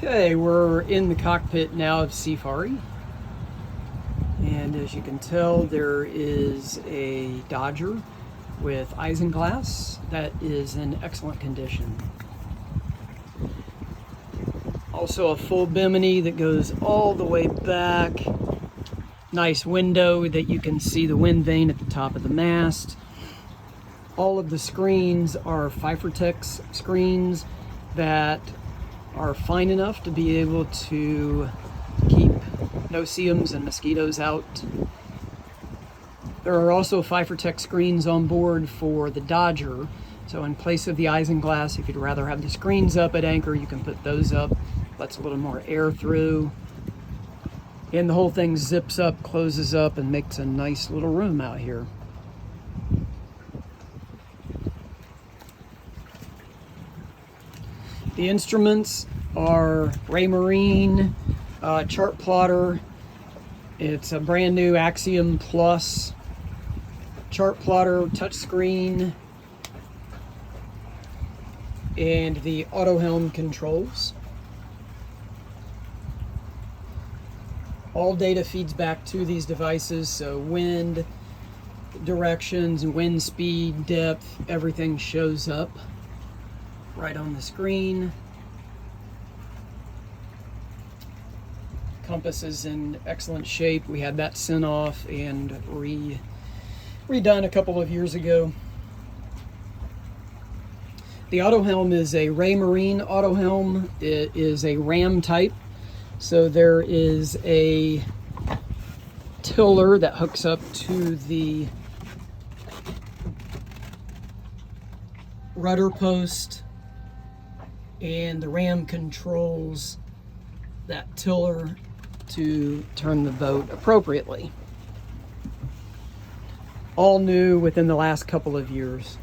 Okay, we're in the cockpit now of Seafari, and as you can tell, there is a Dodger with isinglass that is in excellent condition. Also a full bimini that goes all the way back. Nice window that you can see the wind vane at the top of the mast. All of the screens are Fibertex screens that are fine enough to be able to keep no-see-ums and mosquitoes out. There are also Fibertex screens on board for the Dodger, so in place of the isinglass, if you'd rather have the screens up at anchor, you can put those up. Lets a little more air through, and the whole thing zips up, closes up, and makes a nice little room out here. The instruments are Raymarine chart plotter. It's a brand new Axiom Plus chart plotter, touchscreen, and the auto helm controls. All data feeds back to these devices, so wind directions, wind speed, depth, everything shows up right on the screen. Compass is in excellent shape. We had that sent off and redone a couple of years ago. The auto helm is a Raymarine auto helm. It is a RAM type. So there is a tiller that hooks up to the rudder post, and the RAM controls that tiller to turn the boat appropriately. All new within the last couple of years.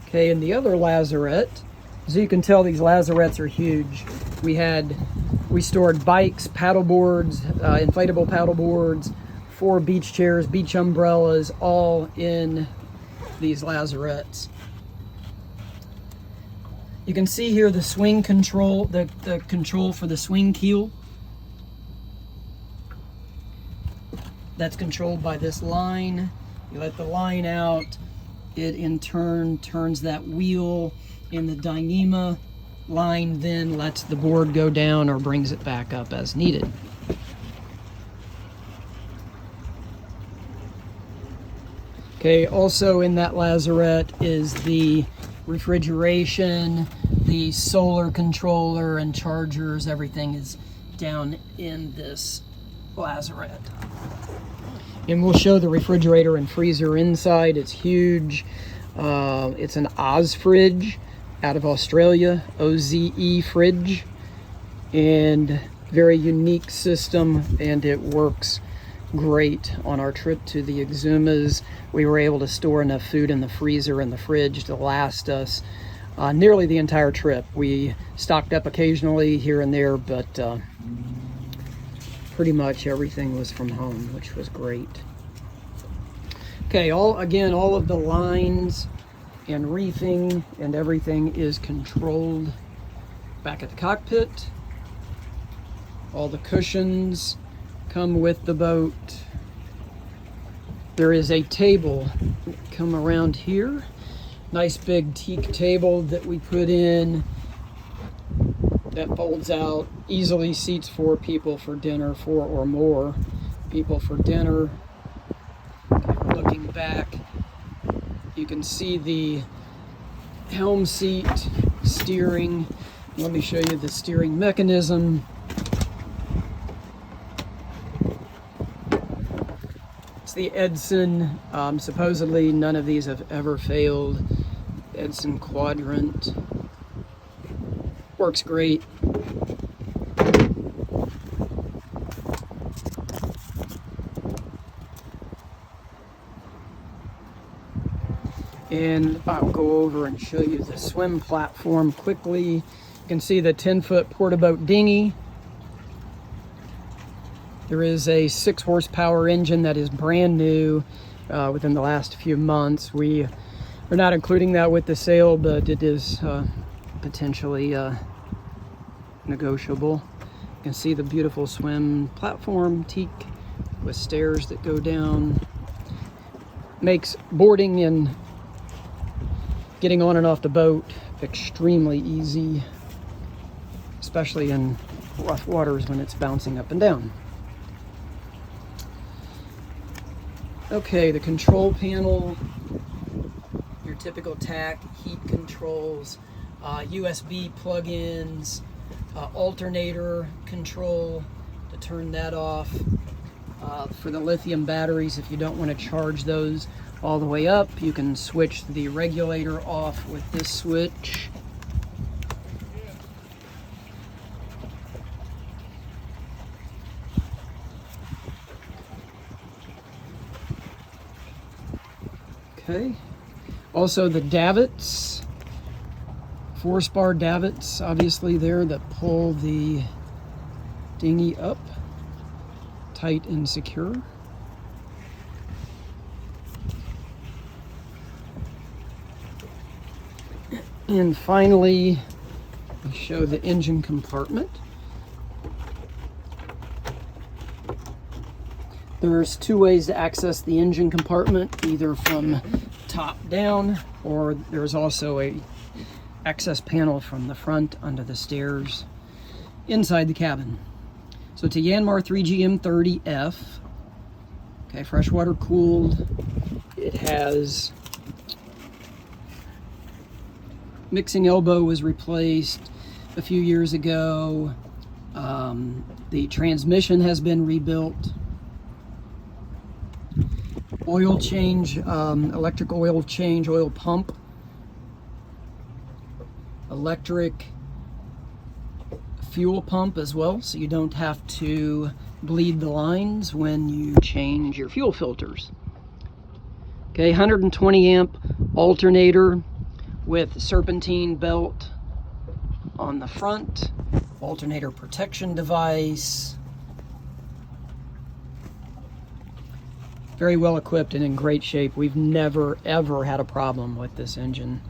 Okay, and the other lazarette, as you can tell, these lazarettes are huge. We stored bikes, paddle boards, inflatable paddle boards, 4 beach chairs, beach umbrellas, all in these lazarettes. You can see here the swing control, the control for the swing keel. That's controlled by this line. You let the line out, it in turn turns that wheel, and the Dyneema line then lets the board go down or brings it back up as needed. Okay, also in that lazarette is the refrigeration, the solar controller and chargers. Everything is down in this lazarette. And we'll show the refrigerator and freezer inside. It's huge. It's an Oz fridge out of Australia, OZE fridge, and very unique system, and it works great. On our trip to the Exumas, we were able to store enough food in the freezer and the fridge to last us nearly the entire trip. We stocked up occasionally here and there, but pretty much everything was from home, which was great. Okay, all of the lines and reefing and everything is controlled back at the cockpit. All the cushions come with the boat. There is a table, come around here, nice big teak table that we put in that folds out, easily seats 4 people for dinner, 4 or more people for dinner. Looking back, you can see the helm seat, steering. Let me show you the steering mechanism. It's the Edson, supposedly none of these have ever failed. Edson quadrant. Works great. And I'll go over and show you the swim platform quickly. You can see the 10-foot portaboat dinghy. There is a 6 horsepower engine that is brand new within the last few months. We We're not including that with the sale, but it is potentially negotiable. You can see the beautiful swim platform, teak, with stairs that go down. Makes boarding and getting on and off the boat extremely easy, especially in rough waters when it's bouncing up and down. Okay, the control panel, your typical tack, heat controls, USB plug-ins, alternator control to turn that off. For the lithium batteries, if you don't want to charge those all the way up, you can switch the regulator off with this switch. Okay. Also the davits, force bar davits, obviously there, that pull the dinghy up tight and secure. And finally, we show the engine compartment. There's two ways to access the engine compartment, either from top down, or there's also a access panel from the front under the stairs inside the cabin. So it's a Yanmar 3GM30F, okay, freshwater cooled. It has mixing elbow was replaced a few years ago. The transmission has been rebuilt. Oil change, electric oil change, oil pump, electric fuel pump as well, so you don't have to bleed the lines when you change your fuel filters. Okay, 120 amp alternator with serpentine belt on the front, alternator protection device. Very well equipped and in great shape. We've never ever had a problem with this engine.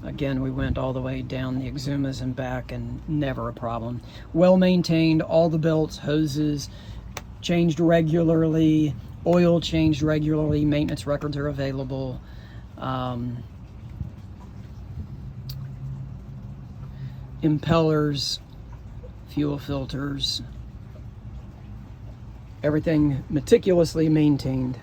Again, we went all the way down the Exumas and back and never a problem. Well maintained, all the belts, hoses changed regularly, oil changed regularly, maintenance records are available. Impellers, fuel filters, everything meticulously maintained.